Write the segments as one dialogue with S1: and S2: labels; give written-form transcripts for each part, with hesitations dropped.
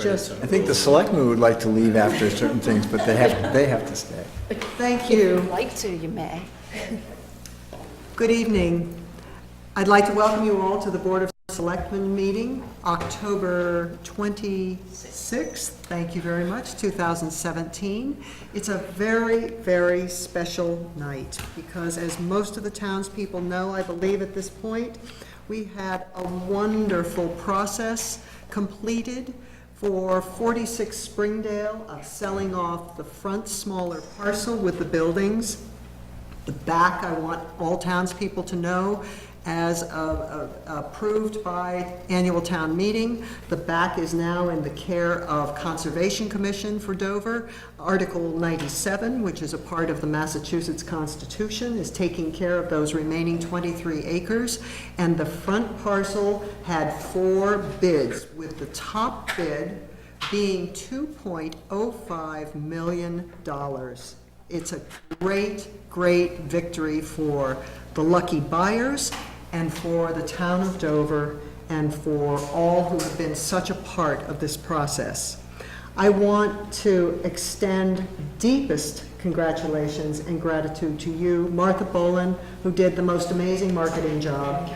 S1: just.
S2: I think the selectmen would like to leave after certain things, but they have to stay.
S1: Thank
S3: If
S1: you.
S3: you'd like to, you may.
S1: Good evening. I'd like to welcome you all to the Board of Selectmen meeting, October 26th. Thank you very much, 2017. It's a very, very special night because, as most of the townspeople know, I believe at this point, we had a wonderful process completed for 46 Springdale of selling off the front smaller parcel with the buildings. The back, I want all townspeople to know, as approved by annual town meeting, the back is now in the care of Conservation Commission for Dover. Article 97, which is a part of the Massachusetts Constitution, is taking care of those remaining 23 acres. And the front parcel had 4 bids, with the top bid being $2.05 million. It's a great, great victory for the lucky buyers and for the town of Dover and for all who have been such a part of this process. I want to extend deepest congratulations and gratitude to you, Martha Boland, who did the most amazing marketing job.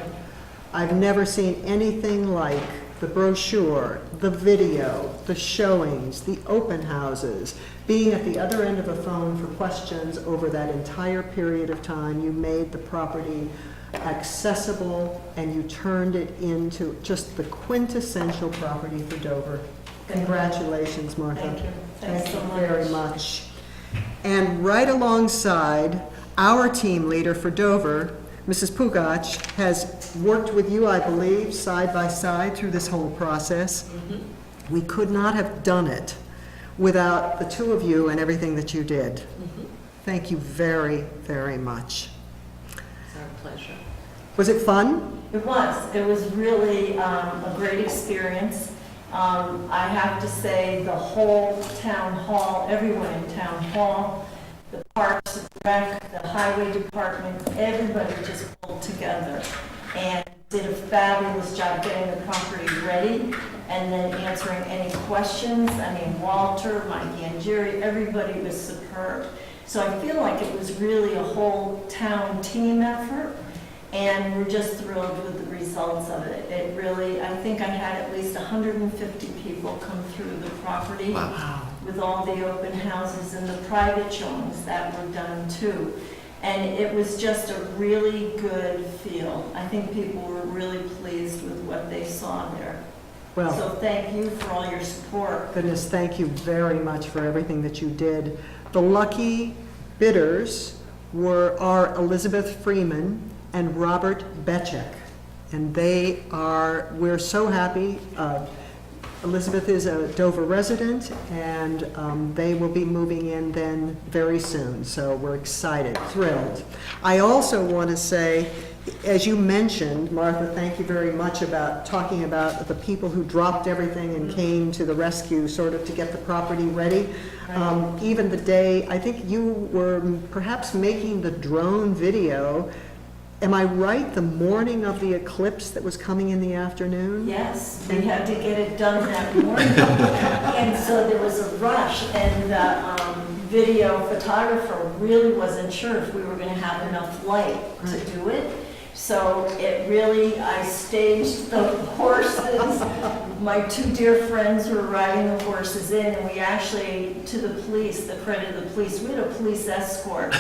S1: I've never seen anything like the brochure, the video, the showings, the open houses, being at the other end of the phone for questions over that entire period of time. You made the property accessible and you turned it into just the quintessential property for Dover. Congratulations, Martha.
S3: Thank you.
S1: Thank
S3: Thanks so
S1: you very
S3: much.
S1: much. And right alongside our team leader for Dover, Mrs. Pugach, has worked with you, I believe, side by side through this whole process. We could not have done it without the two of you and everything that you did. Thank you very, very much.
S3: It's our pleasure.
S1: Was it fun?
S4: It was. It was really a great experience. I have to say the whole town hall, everyone in town hall, the parks, the rec, the highway department, everybody just pulled together and did a fabulous job getting the property ready and then answering any questions. I mean, Walter, Mikey and Jerry, everybody was superb. So I feel like it was really a whole town team effort. And we're just thrilled with the results of it. It really, I think I had at least 150 people come through the property.
S1: Wow.
S4: With all the open houses and the private showings that were done too. And it was just a really good feel. I think people were really pleased with what they saw there.
S1: Well,
S4: So thank you for all your support.
S1: goodness, thank you very much for everything that you did. The lucky bidders are Elizabeth Freeman and Robert Betchek. And we're so happy. Elizabeth is a Dover resident, and they will be moving in then very soon. So we're excited, thrilled. I also want to say, as you mentioned, Martha, thank you very much about talking about the people who dropped everything and came to the rescue sort of to get the property ready. Even the day, I think you were perhaps making the drone video. Am I right, the morning of the eclipse that was coming in the afternoon?
S4: Yes, we had to get it done that morning. And so there was a rush, and the video photographer really wasn't sure if we were going to have enough light to do it. So I staged the horses. My 2 dear friends were riding the horses in, and we actually, to the police, the credit of the police, we had a police escort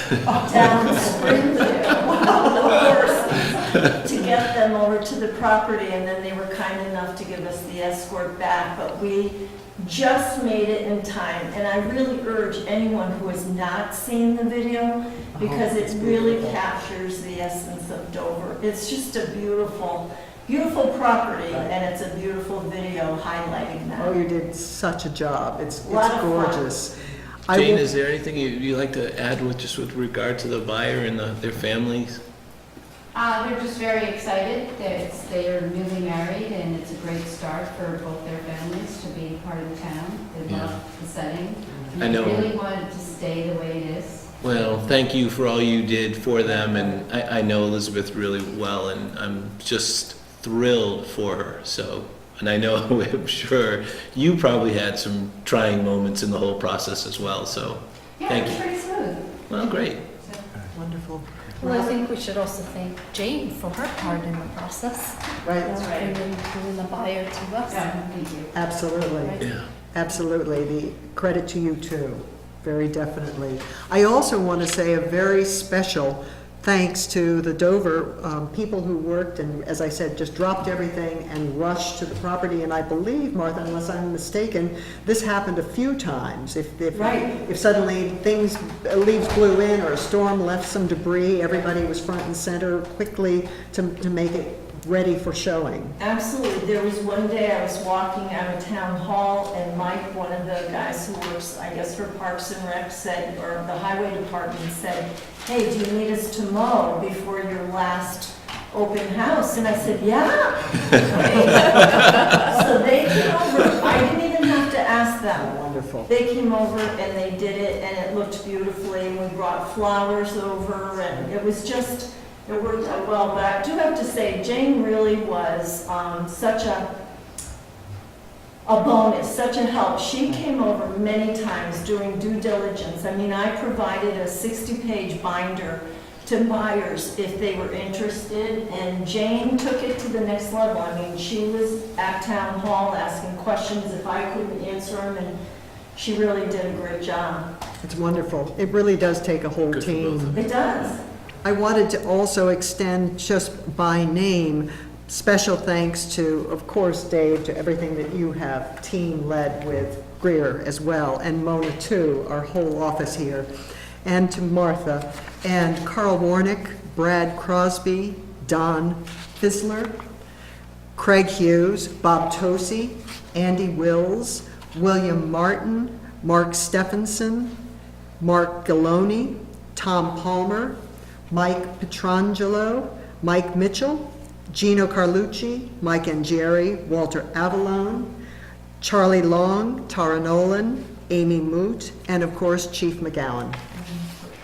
S4: down Springdale with the horses to get them over to the property, and then they were kind enough to give us the escort back. But we just made it in time, and I really urge anyone who has not seen the video, because it really captures the essence of Dover. It's just a beautiful, beautiful property, and it's a beautiful video highlighting that.
S1: Oh, you did such a job. It's
S4: Lot of fun.
S1: gorgeous. I
S5: Jane,
S1: will-
S5: is there anything you'd like to add with regard to the buyer and their families?
S6: They're just very excited. They are newly married, and it's a great start for both their families to be part of the town. They
S5: Yeah.
S6: love the setting.
S5: I know.
S6: They really wanted to stay the way it is.
S5: Well, thank you for all you did for them, and I know Elizabeth really well, and I'm just thrilled for her. So And I know, I'm sure, you probably had some trying moments in the whole process as well, so,
S6: Yeah,
S5: thank
S6: it was
S5: you.
S6: pretty smooth.
S5: Well, great.
S1: Wonderful.
S7: Well, I think we should also thank Jane for her part in the process.
S1: Right,
S7: Bringing the buyer to us.
S6: Yeah, thank you.
S1: absolutely.
S5: Yeah.
S1: Absolutely. The credit to you too, very definitely. I also want to say a very special thanks to the Dover people who worked and, as I said, just dropped everything and rushed to the property. And I believe, Martha, unless I'm mistaken, this happened a few times. If
S4: Right.
S1: if suddenly leaves blew in or a storm left some debris, everybody was front and center quickly to make it ready for showing.
S4: Absolutely. There was one day I was walking out of town hall and Mike, one of the guys who works, I guess, for Parks and Rec said, or the highway department said, hey, do you need us to mow before your last open house? And I said, yeah. So they came over. I didn't even have to ask them.
S1: Wonderful.
S4: They came over and they did it and it looked beautifully. We brought flowers over and it was just, it worked out well. But I do have to say, Jane really was such a bonus, such a help. She came over many times doing due diligence. I mean, I provided a 60-page binder to buyers if they were interested, and Jane took it to the next level. I mean, she was at town hall asking questions if I couldn't answer them, and she really did a great job.
S1: It's wonderful. It really does take a whole
S5: Good for both of
S1: team.
S4: It does.
S1: I wanted to also extend, just by name, special thanks to, of course, Dave, to everything that you have team-led with Greer as well, and Mona too, our whole office here, and to Martha, and Carl Warnick, Brad Crosby, Don Fisler, Craig Hughes, Bob Tosi, Andy Wills, William Martin, Mark Stephenson, Mark Galoni, Tom Palmer, Mike Petrangelo, Mike Mitchell, Gino Carlucci, Mike Angieri, Walter Avalone, Charlie Long, Tara Nolan, Amy Moot, and of course Chief McGowan.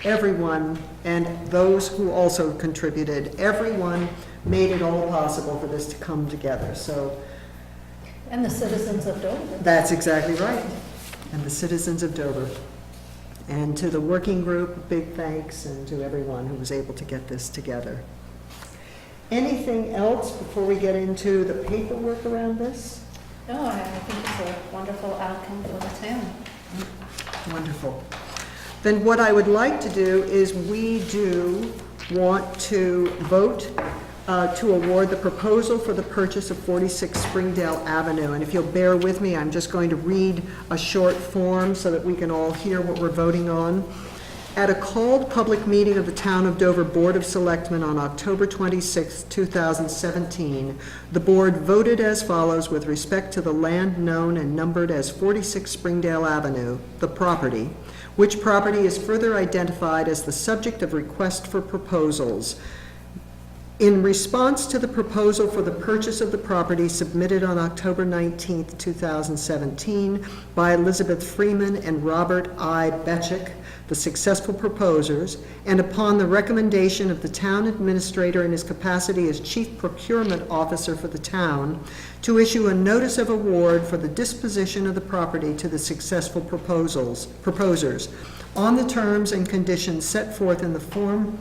S1: Everyone, and those who also contributed, everyone made it all possible for this to come together. So
S7: And the citizens of Dover.
S1: that's exactly right. And the citizens of Dover. And to the working group, big thanks, and to everyone who was able to get this together. Anything else before we get into the paperwork around this?
S7: No, I think it's a wonderful outcome for the town.
S1: Wonderful. Then what I would like to do is we do want to vote to award the proposal for the purchase of 46 Springdale Avenue. And if you'll bear with me, I'm just going to read a short form so that we can all hear what we're voting on. At a called public meeting of the Town of Dover Board of Selectmen on October 26, 2017, the board voted as follows with respect to the land known and numbered as 46 Springdale Avenue, the property, which property is further identified as the subject of request for proposals. In response to the proposal for the purchase of the property submitted on October 19, 2017 by Elizabeth Freeman and Robert I. Betchick, the successful proposers, and upon the recommendation of the town administrator in his capacity as chief procurement officer for the town, to issue a notice of award for the disposition of the property to the successful proposers on the terms and conditions set forth in the form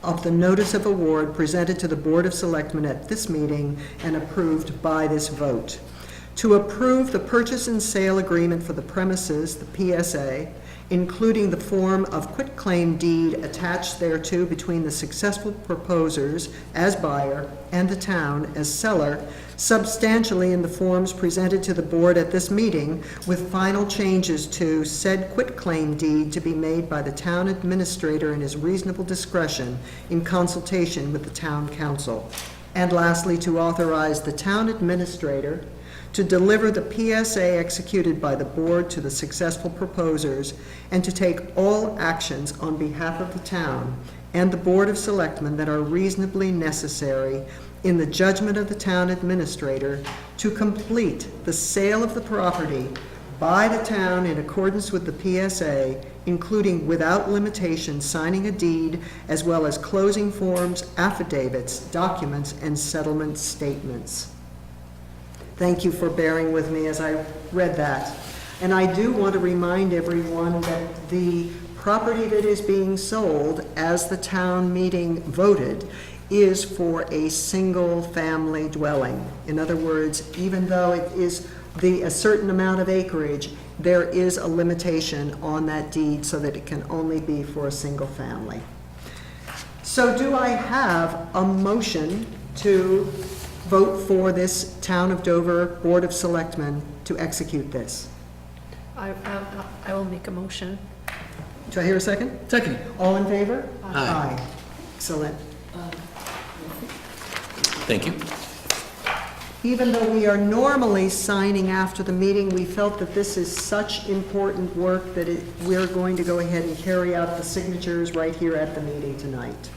S1: of the notice of award presented to the Board of Selectmen at this meeting and approved by this vote. To approve the purchase and sale agreement for the premises, the PSA, including the form of quitclaim deed attached thereto between the successful proposers as buyer and the town as seller, substantially in the forms presented to the board at this meeting, with final changes to said quitclaim deed to be made by the town administrator in his reasonable discretion in consultation with the town council. And lastly, to authorize the town administrator to deliver the PSA executed by the board to the successful proposers, and to take all actions on behalf of the town and the Board of Selectmen that are reasonably necessary in the judgment of the town administrator to complete the sale of the property by the town in accordance with the PSA, including without limitation signing a deed, as well as closing forms, affidavits, documents, and settlement statements. Thank you for bearing with me as I read that. And I do want to remind everyone that the property that is being sold, as the town meeting voted, is for a single-family dwelling. In other words, even though it is a certain amount of acreage, there is a limitation on that deed so that it can only be for a single family. So do I have a motion to vote for this Town of Dover Board of Selectmen to execute this?
S7: I will make a motion.
S1: Do I hear a second?
S5: Second.
S1: All in favor?
S5: Aye.
S1: Excellent.
S5: Thank you.
S1: Even though we are normally signing after the meeting, we felt that this is such important work that we're going to go ahead and carry out the signatures right here at the meeting tonight.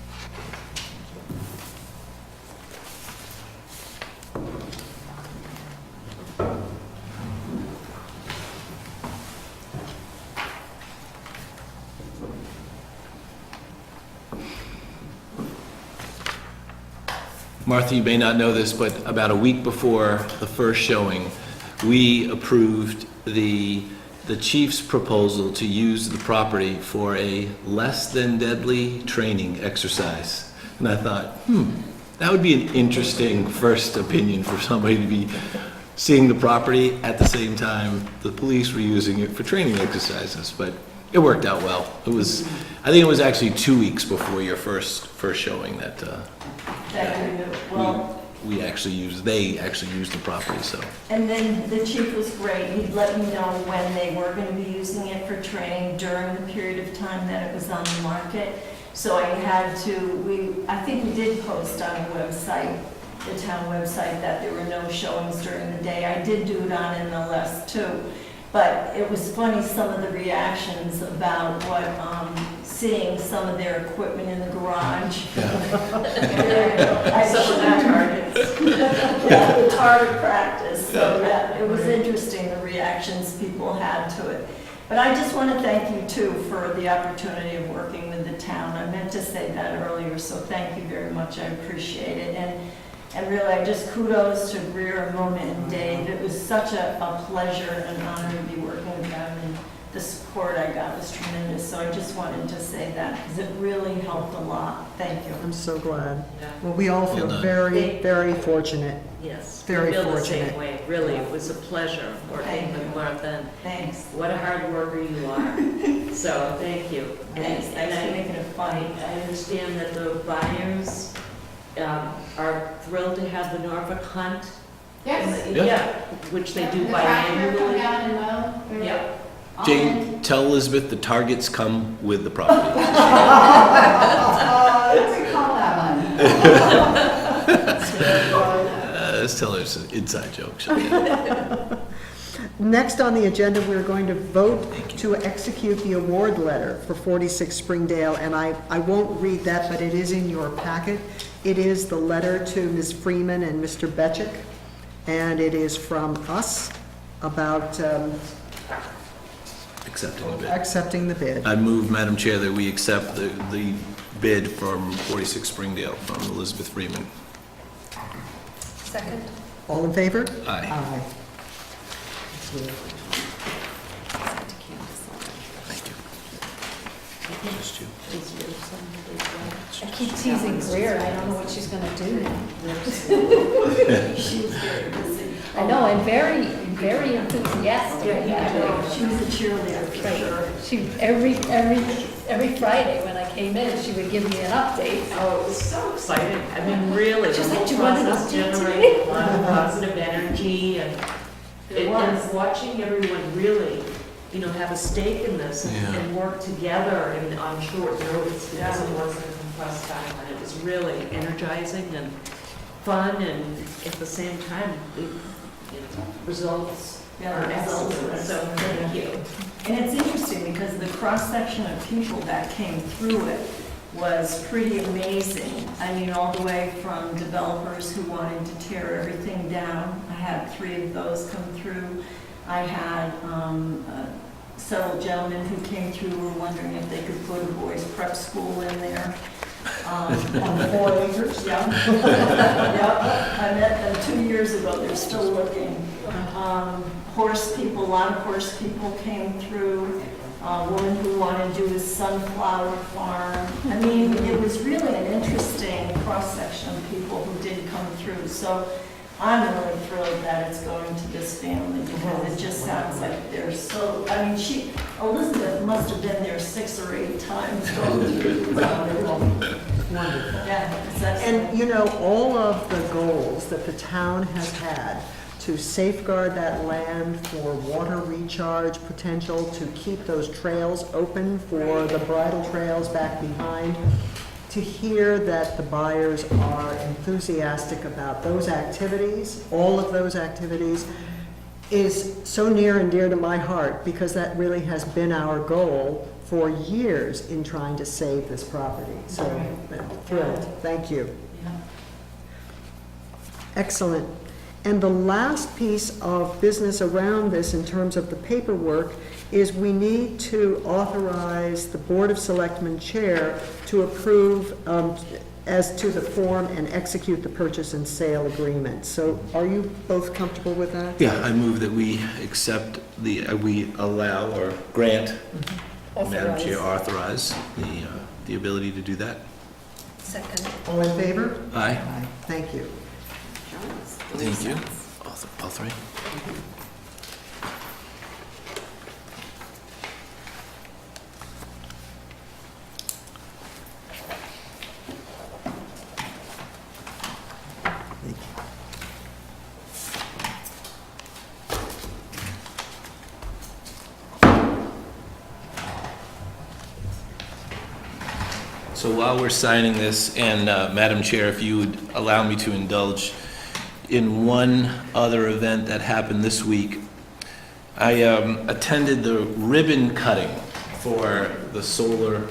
S5: Martha, you may not know this, but about a week before the first showing, we approved the chief's proposal to use the property for a less than deadly training exercise. And I thought, that would be an interesting first opinion for somebody to be seeing the property at the same time the police were using it for training exercises. But it worked out well. I think it was actually 2 weeks before your first showing that they actually used the property, so.
S4: And then the chief was great. He'd let me know when they were going to be using it for training during the period of time that it was on the market. So I had to, I think we did post on the website, the town website, that there were no showings during the day. I did do it on MLS too. But it was funny, some of the reactions about seeing some of their equipment in the garage.
S3: Some of that targets.
S4: Yeah, the target practice. So yeah, it was interesting, the reactions people had to it. But I just want to thank you too for the opportunity of working with the town. I meant to say that earlier, so thank you very much. I appreciate it. And really, I just kudos to Greer and Mona and Dave. It was such a pleasure and honor to be working with them, and the support I got was tremendous. So I just wanted to say that because it really helped a lot. Thank you.
S1: I'm so glad.
S3: Yeah.
S1: Well, we all feel
S5: Well done.
S1: very, very fortunate.
S3: Yes.
S1: Very
S3: I feel the
S1: fortunate.
S3: same way. Really, it was a pleasure working
S4: Thank
S3: with
S4: you.
S3: Martha. And
S4: Thanks.
S3: what a hard worker you are. So, thank you.
S4: Thanks. Thanks for making it funny.
S3: I understand that the buyers are thrilled to have the Norfolk Hunt.
S6: Yes.
S3: Yeah, which they do
S6: The tractor come
S3: biannually.
S6: down and mow. They're
S3: Yeah.
S6: all in.
S5: Jane, tell Elizabeth the targets come with the property.
S6: What do we call that one?
S5: Let's tell her it's an inside joke. She'll get it.
S1: Next on the agenda, we're going to vote to execute the award letter for 46 Springdale, and I won't read that, but it is in your packet. It is the letter to Ms. Freeman and Mr. Betchick, and it is from us about
S5: Accepting the bid.
S1: accepting the bid.
S5: I move, Madam Chair, that we accept the bid from 46 Springdale from Elizabeth Freeman.
S7: Second.
S1: All in favor?
S5: Aye.
S1: Aye.
S5: Thank you. Just you.
S7: I keep teasing Greer, I don't know what she's gonna do now.
S4: She was very busy.
S7: I know, and very, very enthusiastic.
S4: She was a cheerleader for sure.
S7: She, every Friday when I came in, she would give me an update.
S3: Oh, it was so exciting. I mean, really,
S7: She's
S3: the
S7: like,
S3: whole
S7: "Do you want an
S3: process
S7: update
S3: generated a lot of positive energy and
S4: It was.
S3: and watching everyone really, have a stake in this
S5: Yeah.
S3: and work together and on short notice because it wasn't a compressed timeline. It was really energizing and fun and at the same time, the results
S4: Yeah,
S3: are
S4: the results
S3: excellent.
S4: were
S3: So
S4: excellent.
S3: thank you.
S4: And it's interesting because the cross-section of people that came through it was pretty amazing. I mean, all the way from developers who wanted to tear everything down. I had 3 of those come through. I had several gentlemen who came through who were wondering if they could put a boys' prep school in there. On 4 acres, yeah. Yep, I met them 2 years ago, they're still looking. Horse people, a lot of horse people came through, a woman who wanted to do a sunflower farm. I mean, it was really an interesting cross-section of people who did come through. So I'm really thrilled that it's going to this family because it just sounds like they're so, I mean, Elizabeth must have been there 6 or 8 times going through. Yeah, it's excellent.
S1: And, you know, all of the goals that the town has had to safeguard that land for water recharge potential, to keep those trails open for the bridle trails back behind, to hear that the buyers are enthusiastic about those activities, all of those activities, is so near and dear to my heart, because that really has been our goal for years in trying to save this property. So, I'm thrilled. Thank you. Excellent. And the last piece of business around this in terms of the paperwork is we need to authorize the Board of Selectmen Chair to approve as to the form and execute the purchase and sale agreement. So are you both comfortable with that?
S5: Yeah, I move that we accept we allow or grant, Madam Chair, authorize the ability to do that.
S7: Second.
S1: All in favor?
S5: Aye.
S1: Thank you.
S5: Thank you. All three.
S1: Thank you.
S5: So while we're signing this, and Madam Chair, if you would allow me to indulge in one other event that happened this week, I attended the ribbon cutting for the solar,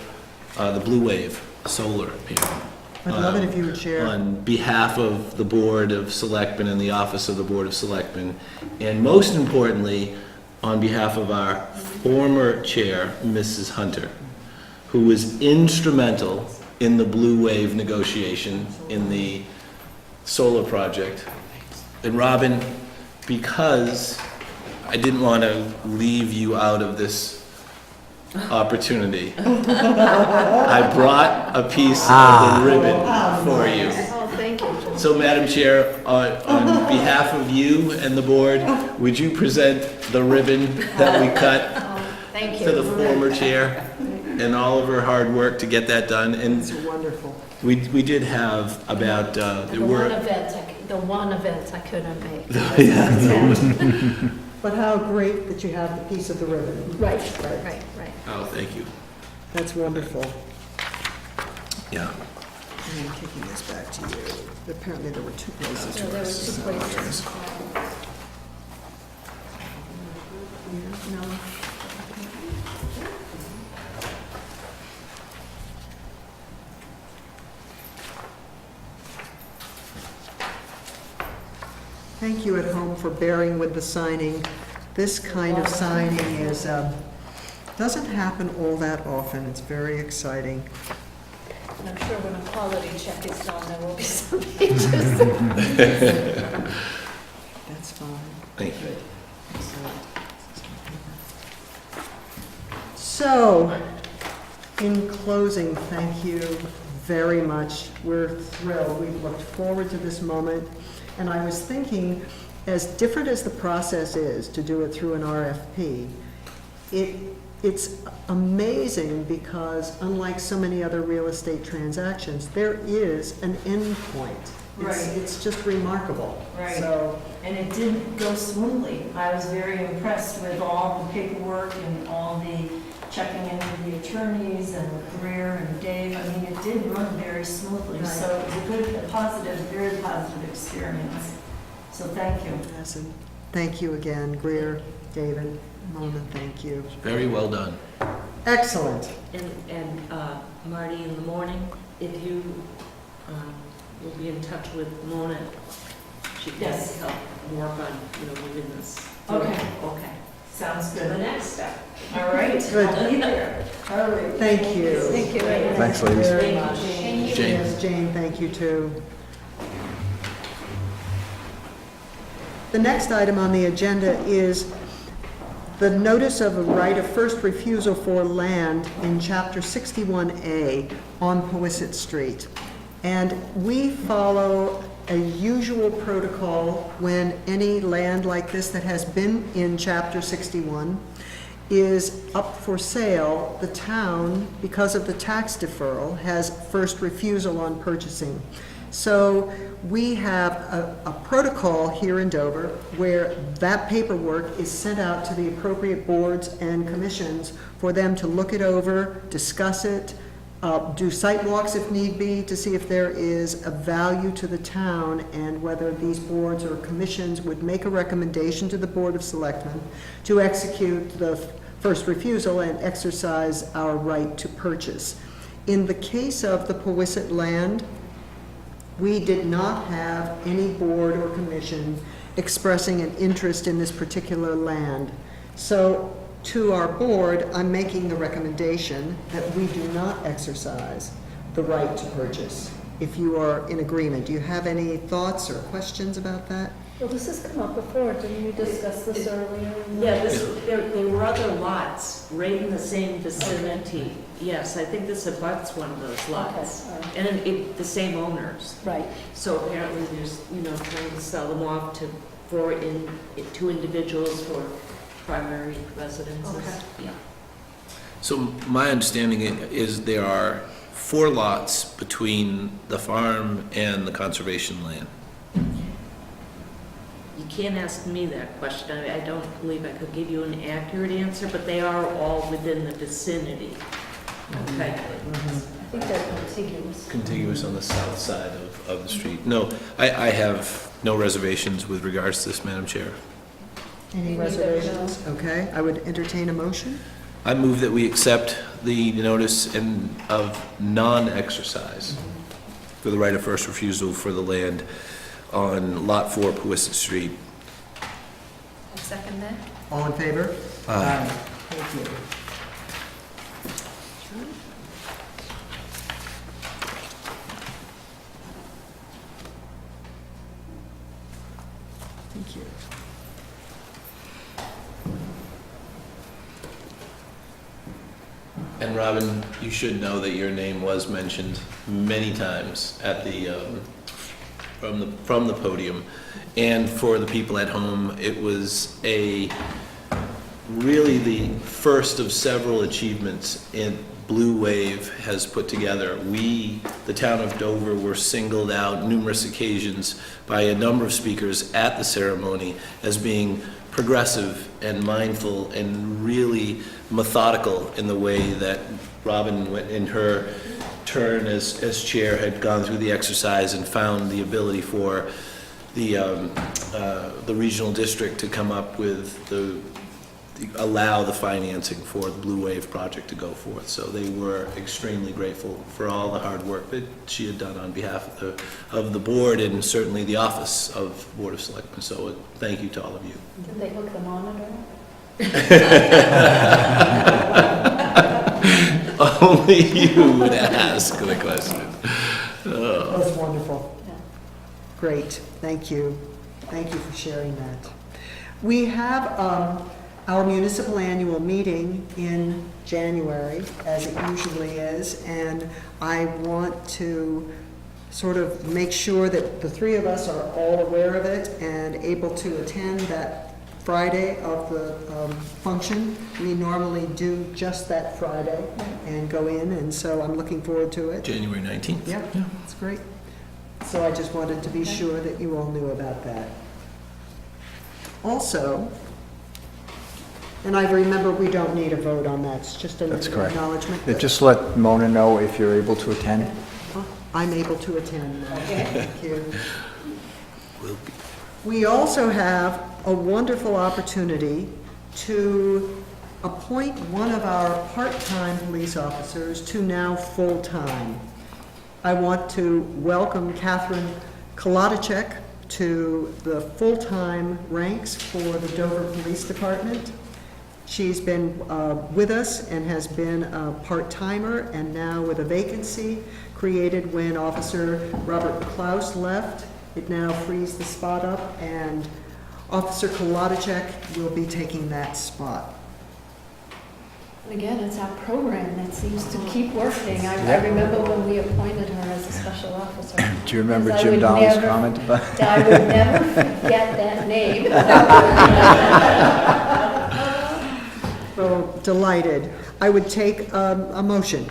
S5: the Blue Wave solar panel.
S1: I'd love it if you would share.
S5: On behalf of the Board of Selectmen and the Office of the Board of Selectmen, and most importantly, on behalf of our former chair, Mrs. Hunter, who was instrumental in the Blue Wave negotiation in the solar project. And Robin, because I didn't want to leave you out of this opportunity, I brought a piece of the ribbon for you.
S7: Oh, thank you.
S5: So, Madam Chair, on behalf of you and the board, would you present the ribbon that we cut
S7: Thank
S5: to the former chair and all of her hard work to get that done? And
S1: It's wonderful.
S5: we did have about, there
S7: The
S5: were...
S7: one event I couldn't make.
S1: But how great that you have the piece of the ribbon.
S7: Right.
S5: Oh, thank you.
S1: That's wonderful.
S5: Yeah.
S1: And I'm kicking this back to you. Apparently there were 2 places.
S7: So there were 2 places.
S1: No. Thank you at home for bearing with the signing. This kind of signing is, doesn't happen all that often. It's very exciting.
S7: And I'm sure when a quality check is done, there will be some pages.
S1: That's fine.
S5: Thank you.
S1: So, in closing, thank you very much. We're thrilled. We've looked forward to this moment. And I was thinking, as different as the process is to do it through an RFP, it's amazing because unlike so many other real estate transactions, there is an end point.
S4: Right.
S1: It's just remarkable.
S4: Right.
S1: So,
S4: And it did go smoothly. I was very impressed with all the paperwork and all the checking into the attorneys and Greer and Dave. I mean, it did run very smoothly.
S1: Right.
S4: So it was a good, a positive, very positive experience. So thank you.
S1: yes, and thank you again, Greer, David, Mona, thank you.
S5: Very well done.
S1: Excellent.
S3: And Marty, in the morning, if you will be in touch with Mona, she can
S4: Yes.
S3: help work on, moving this.
S4: Okay.
S3: Okay.
S4: Sounds
S3: To the
S4: good.
S3: next step.
S4: All right.
S1: Good.
S4: I'll be there. All right.
S1: Thank you.
S7: Thank you.
S2: Thanks, ladies.
S1: Very
S4: Thank
S1: much.
S4: you, Jane.
S6: Can
S5: Jane.
S1: Yes, Jane, thank you too. The next item on the agenda is the notice of a right of first refusal for land in Chapter 61A on Powasset Street. And we follow a usual protocol when any land like this that has been in Chapter 61 is up for sale. The town, because of the tax deferral, has first refusal on purchasing. So we have a protocol here in Dover where that paperwork is sent out to the appropriate boards and commissions for them to look it over, discuss it, do site walks if need be, to see if there is a value to the town and whether these boards or commissions would make a recommendation to the Board of Selectmen to execute the first refusal and exercise our right to purchase. In the case of the Powasset land, we did not have any board or commission expressing an interest in this particular land. So to our board, I'm making the recommendation that we do not exercise the right to purchase. If you are in agreement, do you have any thoughts or questions about that?
S7: Well, this has come up before, didn't we discuss this earlier?
S3: Yeah, there were other lots right in the same vicinity. Yes, I think this abuts one of those lots.
S7: Okay, all right.
S3: And the same owners.
S7: Right.
S3: So apparently there's, trying to sell them off to two individuals for primary residences.
S7: Okay.
S3: Yeah.
S5: So my understanding is there are 4 lots between the farm and the conservation land.
S3: You can't ask me that question. I don't believe I could give you an accurate answer, but they are all within the vicinity. Okay.
S7: I think they're contiguous.
S5: Contiguous on the south side of the street. No, I have no reservations with regards to this, Madam Chair.
S1: Any reservations? Okay, I would entertain a motion.
S5: I move that we accept the notice of non-exercise for the right of first refusal for the land on Lot 4, Powasset Street.
S6: I'll second that.
S1: All in favor?
S5: Aye.
S1: Thank you. Thank you.
S5: And Robin, you should know that your name was mentioned many times at the, from the podium. And for the people at home, it was really the first of several achievements Blue Wave has put together. We, the town of Dover, were singled out numerous occasions by a number of speakers at the ceremony as being progressive and mindful and really methodical in the way that Robin, in her turn as chair, had gone through the exercise and found the ability for the regional district to come up with allow the financing for the Blue Wave project to go forth. So they were extremely grateful for all the hard work that she had done on behalf of the board and certainly the office of Board of Selectmen. So thank you to all of you.
S7: Did they hook the monitor?
S5: Only you would ask the question.
S1: That's wonderful.
S7: Yeah.
S1: Great, thank you. Thank you for sharing that. We have our municipal annual meeting in January, as it usually is, and I want to sort of make sure that the 3 of us are all aware of it and able to attend that Friday of the function. We normally do just that Friday and go in, and so I'm looking forward to it.
S5: January 19th.
S1: Yeah, that's great. So I just wanted to be sure that you all knew about that. Also, and I remember we don't need a vote on that, it's just an
S2: That's correct.
S1: acknowledgement.
S2: Yeah, just let Mona know if you're able to attend.
S1: I'm able to attend now. Thank you.
S5: Will be.
S1: We also have a wonderful opportunity to appoint one of our part-time police officers to now full-time. I want to welcome Catherine Kolodacek to the full-time ranks for the Dover Police Department. She's been with us and has been a part-timer, and now with a vacancy created when Officer Robert Klaus left, it now frees the spot up, and Officer Kolodacek will be taking that spot.
S7: And again, it's our program that seems to keep working. I remember when we appointed her as a special officer.
S2: Do you remember
S7: Because I
S2: Jim
S7: would
S2: Dahl's
S7: never-
S2: comment about?
S7: I would never forget that name.
S1: So delighted. I would take a motion.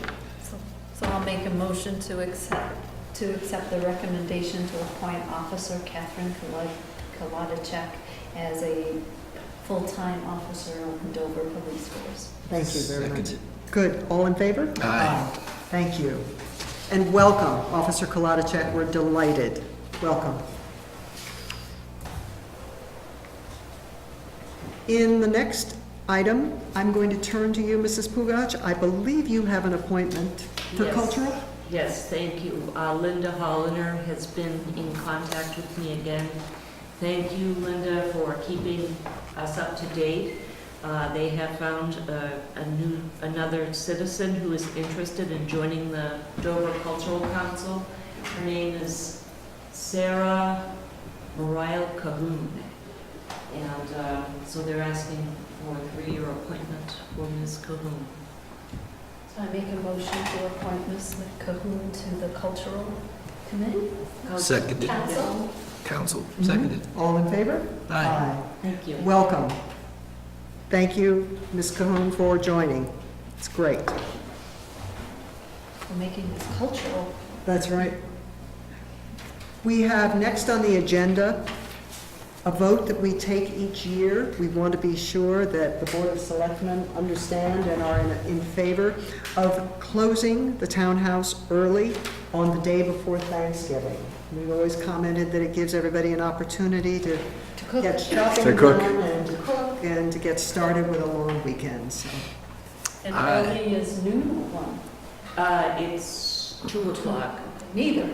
S7: So I'll make a motion to accept the recommendation to appoint Officer Catherine Kolodacek as a full-time officer of the Dover Police Force.
S1: Thank you very much.
S5: Seconded.
S1: Good. All in favor?
S5: Aye.
S1: Thank you. And welcome, Officer Kolodacek. We're delighted. Welcome. In the next item, I'm going to turn to you, Mrs. Pugach. I believe you have an appointment for
S3: Yes.
S1: cultural?
S3: Yes, thank you. Linda Holliner has been in contact with me again. Thank you, Linda, for keeping us up to date. They have found another citizen who is interested in joining the Dover Cultural Council. Her name is Sarah Morial Cahoon. And so they're asking for a 3-year appointment for Ms. Cahoon.
S7: So I make a motion to appoint Ms. Cahoon to the Cultural Committee?
S5: Seconded.
S7: Council?
S5: Council, seconded.
S1: All in favor?
S5: Aye.
S3: Thank you.
S1: Welcome. Thank you, Ms. Cahoon, for joining. It's great.
S7: For making this cultural.
S1: That's right. We have next on the agenda a vote that we take each year. We want to be sure that the Board of Selectmen understand and are in favor of closing the townhouse early on the day before Thanksgiving. We've always commented that it gives everybody an opportunity to
S7: cook.
S1: get shopping
S2: To cook.
S1: done and to cook and to get started with a long weekend, so.
S7: And
S5: Aye.
S7: early is noon or one?
S3: It's 2 o'clock.
S7: Neither.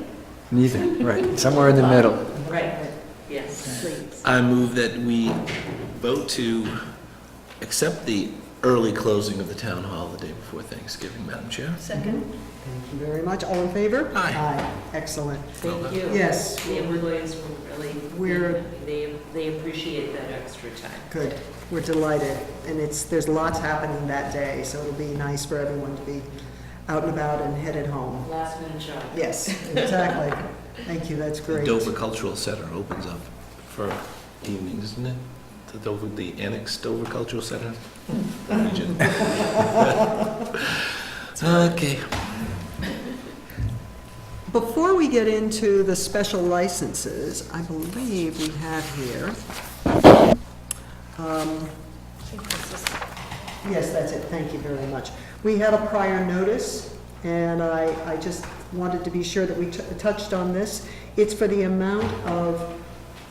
S2: Neither, right, somewhere in the middle.
S3: Right, yes, please.
S5: I move that we vote to accept the early closing of the town hall the day before Thanksgiving, Madam Chair.
S7: Second?
S1: Thank you very much. All in favor?
S5: Aye.
S1: Excellent.
S3: Thank you.
S1: Yes.
S3: The employees were really,
S1: We're-
S3: they appreciate that extra time.
S1: Good. We're delighted. And there's lots happening that day, so it'll be nice for everyone to be out and about and headed home.
S3: Last minute shot.
S1: Yes, exactly. Thank you, that's
S5: The
S1: great.
S5: Dover Cultural Center opens up for evenings, isn't it? The annexed Dover Cultural Center region. Okay.
S1: Before we get into the special licenses, I believe we have here, yes, that's it, thank you very much. We have a prior notice, and I just wanted to be sure that we touched on this. It's for the amount of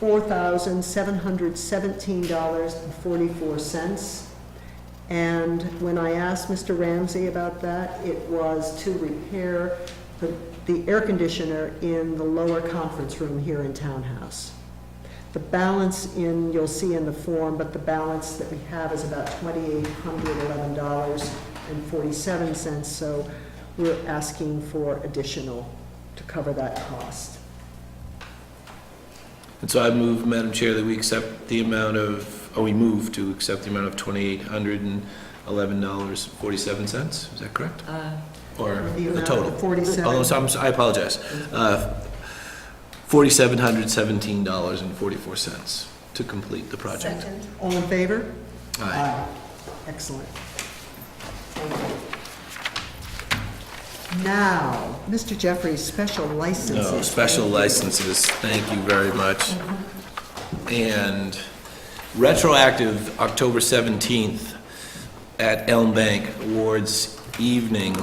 S1: $4,717.44. And when I asked Mr. Ramsey about that, it was to repair the air conditioner in the lower conference room here in Townhouse. The balance you'll see in the form, but the balance that we have is about $2,811.47, so we're asking for additional to cover that cost.
S5: And so I move, Madam Chair, that we accept the amount of, we move to accept the amount of $2,811.47. Is that correct? Or the
S1: amount
S5: total?
S1: of 47.
S5: Oh, so I apologize. $4,717.44 to complete the project.
S7: Second.
S1: All in favor?
S5: Aye.
S1: Excellent. Thank you. Now, Mr. Jeffrey's special licenses.
S5: No, special licenses, thank you very much. And retroactive October 17th at Elm Bank Awards Evening.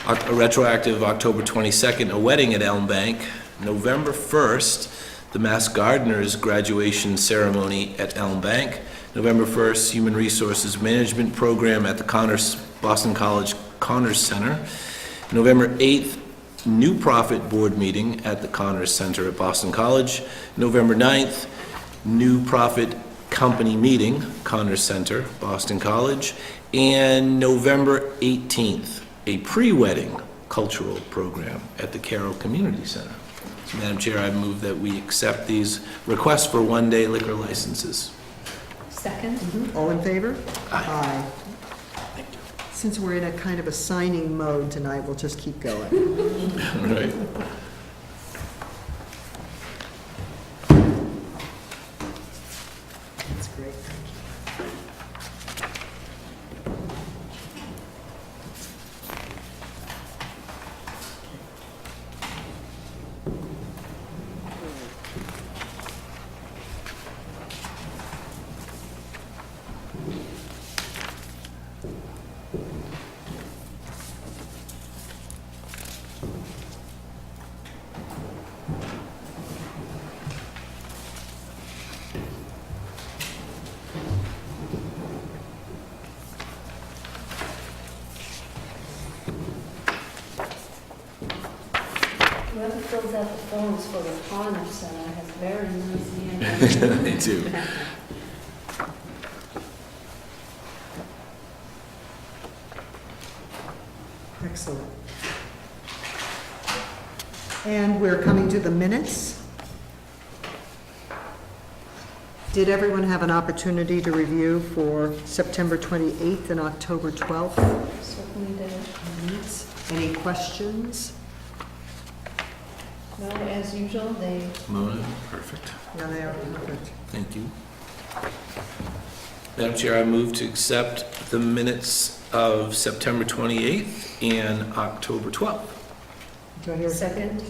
S5: A retroactive October 22nd, a wedding at Elm Bank. November 1st, the Mass Gardeners graduation ceremony at Elm Bank. November 1st, Human Resources Management Program at the Boston College Connors Center. November 8th, New Profit Board Meeting at the Connors Center at Boston College. November 9th, New Profit company meeting, Connors Center, Boston College, and November 18th, a pre-wedding cultural program at the Carroll Community Center. So, Madam Chair, I move that we accept these requests for one-day liquor licenses.
S7: Second?
S1: All in favor?
S5: Aye.
S1: Since we're in a kind of a signing mode tonight, we'll just keep going.
S5: All right.
S1: That's great, thank you.
S7: Whoever fills out the forms for the Connors Center has very nice handwriting.
S5: They do.
S1: Excellent. And we're coming to the minutes. Did everyone have an opportunity to review for September 28th and October 12th?
S7: Certainly did.
S1: Minutes? Any questions?
S7: No, as usual, they
S5: Mona, perfect.
S1: Yeah, they are perfect.
S5: Thank you. Madam Chair, I move to accept the minutes of September 28th and October 12th.
S1: Do I hear a
S7: second.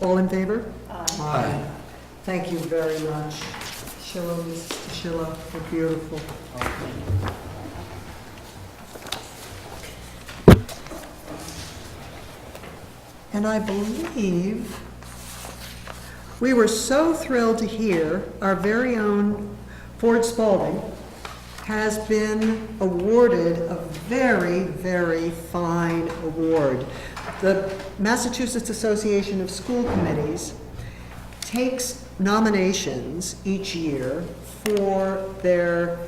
S1: All in favor?
S5: Aye.
S1: Thank you very much. Sheila, Mrs. Sheila, you're beautiful. And I believe we were so thrilled to hear our very own Ford Spalding has been awarded a very, very fine award. The Massachusetts Association of School Committees takes nominations each year for their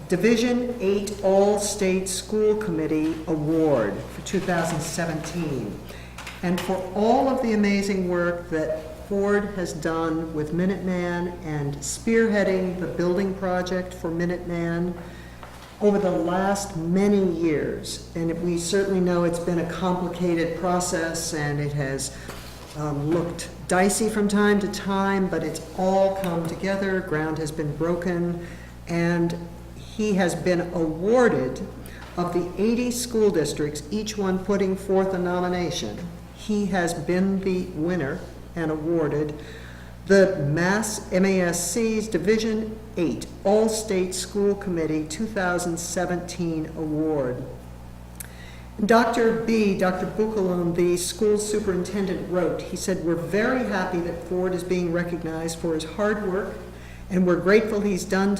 S1: Division 8 All-State School Committee Award for 2017. And for all of the amazing work that Ford has done with Minuteman and spearheading the building project for Minuteman over the last many years. And we certainly know it's been a complicated process and it has looked dicey from time to time, but it's all come together, ground has been broken, and he has been awarded, of the 80 school districts, each one putting forth a nomination, he has been the winner and awarded the MASC's Division 8 All-State School Committee 2017 Award. Dr. Bucalone, the school superintendent, wrote, he said, "We're very happy that Ford is being recognized for his hard work, and we're grateful he's done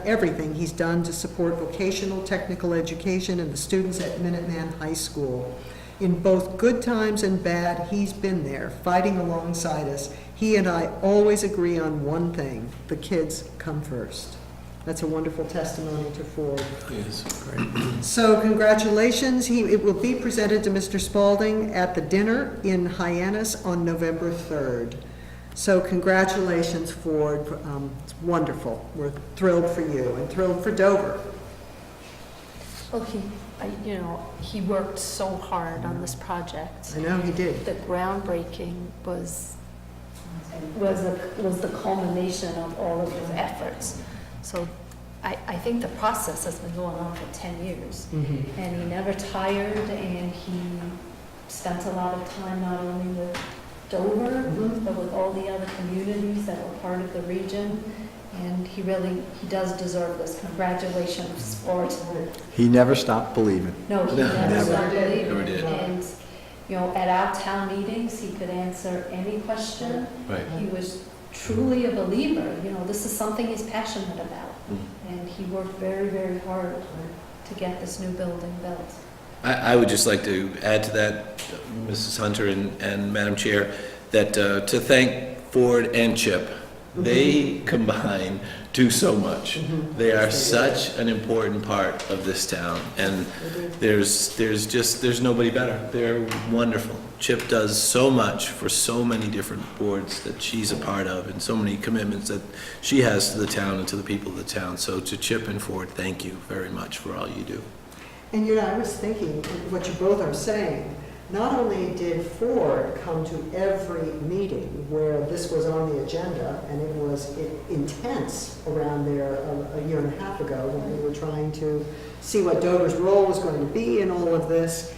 S1: everything he's done to support vocational technical education and the students at Minuteman High School. In both good times and bad, he's been there, fighting alongside us. He and I always agree on one thing: the kids come first." That's a wonderful testimony to Ford.
S5: Yes, great.
S1: So congratulations. It will be presented to Mr. Spalding at the dinner in Hyannis on November 3rd. So congratulations, Ford. It's wonderful. We're thrilled for you and thrilled for Dover.
S7: Well, he worked so hard on this project.
S1: I know he did.
S7: The groundbreaking was the culmination of all of his efforts. So I think the process has been going on for 10 years.
S1: Mm-hmm.
S7: And he never tired, and he spent a lot of time not only with Dover, but with all the other communities that were part of the region. And he does deserve this. Congratulations, Ford.
S2: He never stopped believing.
S7: No, he
S5: No,
S7: never
S1: never
S7: stopped
S1: did.
S7: believing.
S5: Never did.
S7: And, at our town meetings, he could answer any question.
S5: Right.
S7: He was truly a believer. This is something he's passionate about.
S5: Mm.
S7: And he worked very, very hard to get this new building built.
S5: I would just like to add to that, Mrs. Hunter and Madam Chair, that to thank Ford and Chip. They combine do so much.
S1: Mhm.
S5: They are
S1: Yes, they do.
S5: such an important part of this town, and
S1: They do.
S5: there's nobody better. They're wonderful. Chip does so much for so many different boards that she's a part of, and so many commitments that she has to the town and to the people of the town. So to Chip and Ford, thank you very much for all you do.
S1: And you know, I was thinking, what you both are saying, not only did Ford come to every meeting where this was on the agenda, and it was intense around there a year and a half ago when we were trying to see what Dover's role was going to be in all of this,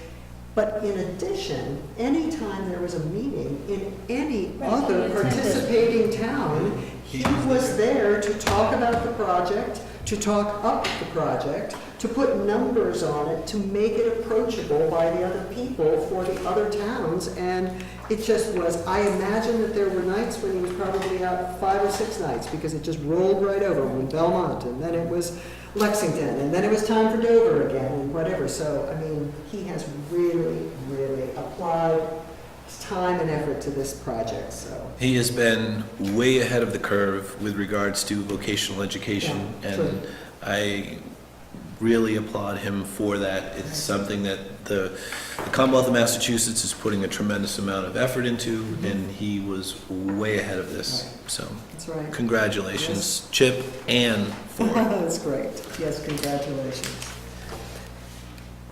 S1: but in addition, anytime there was a meeting in any
S7: Right,
S1: other
S7: he attended.
S1: participating town, he was there to talk about the project, to talk up the project, to put numbers on it, to make it approachable by the other people for the other towns. And it just was, I imagine that there were nights when he was probably out 5 or 6 nights, because it just rolled right over when Belmont, and then it was Lexington, and then it was time for Dover again, and whatever. So, I mean, he has really, really applied his time and effort to this project, so.
S5: He has been way ahead of the curve with regards to vocational education,
S1: Yeah, true.
S5: and I really applaud him for that. It's something that the Commonwealth of Massachusetts is putting a tremendous amount of effort into, and he was way ahead of this. So
S1: That's right.
S5: congratulations, Chip and Ford.
S1: That's great. Yes, congratulations.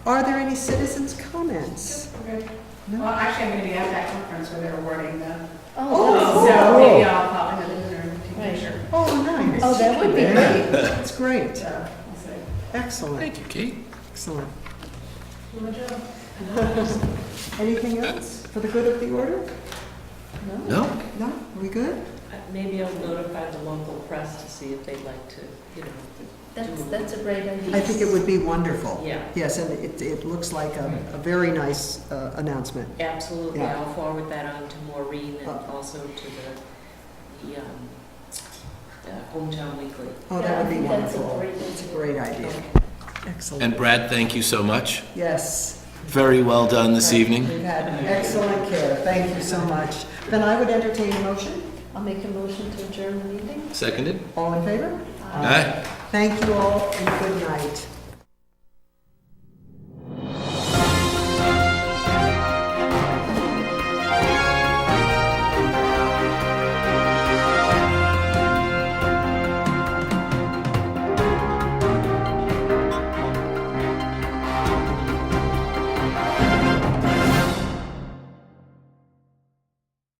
S1: Are there any citizens' comments?
S8: Okay.
S1: No?
S8: Well, actually, I'm going to be at that conference where they're awarding the,
S1: Oh,
S8: so
S1: cool.
S8: maybe I'll pop into the dinner and take a
S7: Right.
S8: picture.
S1: Oh, nice.
S7: Oh, that would be
S1: Yeah,
S7: great.
S1: That's great.
S8: So, we'll see.
S1: Excellent,
S5: Thank you, Kate.
S1: excellent.
S8: Good job.
S1: Anything else for the good of the order?
S5: No?
S1: No? We good?
S3: Maybe I'll notify the local press to see if they'd like to, you know,
S7: That's a great idea.
S1: I think it would be wonderful.
S3: yeah,
S1: Yes, and it looks like a very nice announcement.
S3: absolutely.
S1: Yeah.
S3: I'll forward that on to Maureen and
S1: Oh.
S3: also to the Hometown Weekly.
S1: Oh, that would be
S7: Yeah, I think that's a
S1: wonderful.
S7: great
S1: It's a
S7: idea.
S1: great idea.
S5: And
S1: Excellent.
S5: Brad, thank you so much.
S1: Yes.
S5: Very well done this evening.
S1: We've had excellent care. Thank you so much. Then I would entertain a motion.
S7: I'll make a motion to adjourn the meeting.
S5: Seconded?
S1: All in favor?
S5: Aye.
S1: Thank you all and good night.